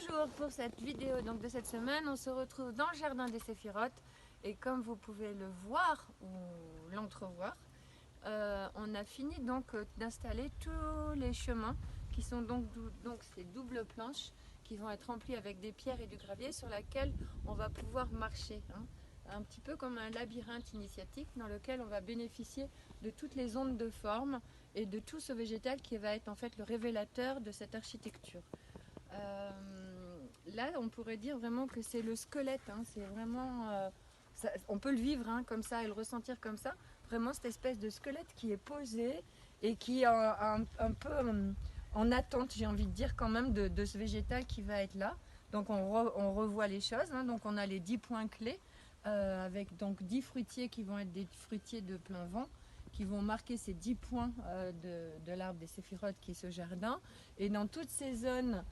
Bonjour, pour cette vidéo donc de cette semaine, on se retrouve dans le jardin des Séphirotes et comme vous pouvez le voir ou l'entrevoir, on a fini donc d'installer tous les chemins qui sont donc ces doubles planches qui vont être remplies avec des pierres et du gravier sur laquelle on va pouvoir marcher, hein. Un petit peu comme un labyrinthe initiatique dans lequel on va bénéficier de toutes les ondes de forme et de tout ce végétal qui va être en fait le révélateur de cette architecture. Là, on pourrait dire vraiment que c'est le squelette, hein, c'est vraiment, on peut le vivre hein, comme ça et le ressentir comme ça, vraiment cette espèce de squelette qui est posé et qui est un peu en attente, j'ai envie de dire quand même, de ce végétal qui va être là. Donc on revoit les choses, hein, donc on a les 10 points clés, avec donc 10 fruitiers qui vont être des fruitiers de plein vent, qui vont marquer ces 10 points de l'arbre des Séphirotes qui est ce jardin. Et dans toutes ces zones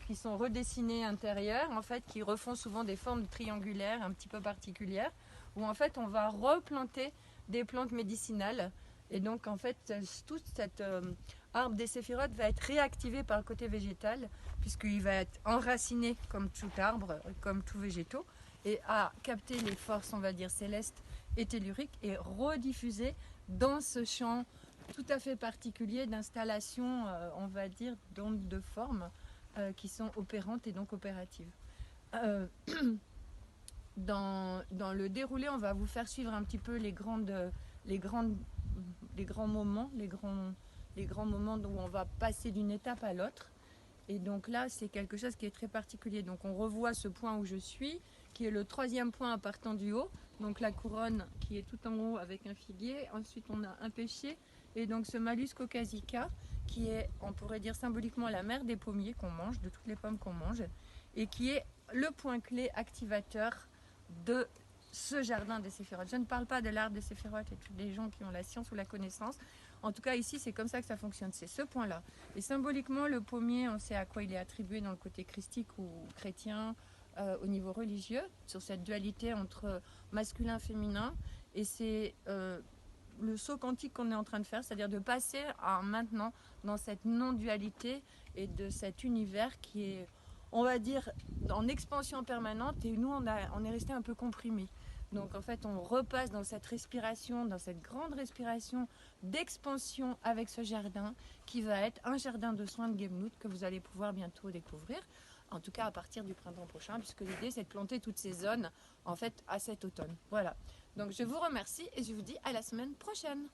qui sont redessinées intérieures, en fait, qui refont souvent des formes triangulaires un petit peu particulières, où en fait on va replanter des plantes médicinales. Et donc en fait tout cet arbre des Séphirotes va être réactivé par le côté végétal, puisqu'il va être enraciné comme tout arbre, comme tout végétaux, et à capter les forces, on va dire, célestes et telluriques, et rediffuser dans ce champ tout à fait particulier d'installation, on va dire, d'ondes de forme qui sont opérantes et donc opératives. Dans le déroulé, on va vous faire suivre un petit peu les grands moments, les grands moments où on va passer d'une étape à l'autre. Et donc là, c'est quelque chose qui est très particulier. Donc on revoit ce point où je suis, qui est le 3e point en partant du haut. Donc la couronne qui est tout en haut avec un figuier. Ensuite, on a un pêcher. Et donc ce Malus caucasica, qui est, on pourrait dire symboliquement, la mère des pommiers qu'on mange, de toutes les pommes qu'on mange. Et qui est le point clé activateur de ce jardin des Séphirotes. Je ne parle pas de l'arbre des Séphirotes et tous les gens qui ont la science ou la connaissance. En tout cas, ici, c'est comme ça que ça fonctionne. C'est ce point-là. Et symboliquement, le pommier, on sait à quoi il est attribué dans le côté christique ou chrétien, au niveau religieux, sur cette dualité entre masculin et féminin. Et c'est le saut quantique qu'on est en train de faire, c'est-à-dire de passer à maintenant dans cette non-dualité et de cet univers qui est, on va dire, en expansion permanente, et nous, on est resté un peu comprimés. Donc en fait, on repasse dans cette respiration, dans cette grande respiration d'expansion avec ce jardin qui va être un jardin de soins de Gemnout que vous allez pouvoir bientôt découvrir, en tout cas à partir du printemps prochain, puisque l'idée c'est de planter toutes ces zones en fait à cet automne. Voilà, donc je vous remercie et je vous dis à la semaine prochaine.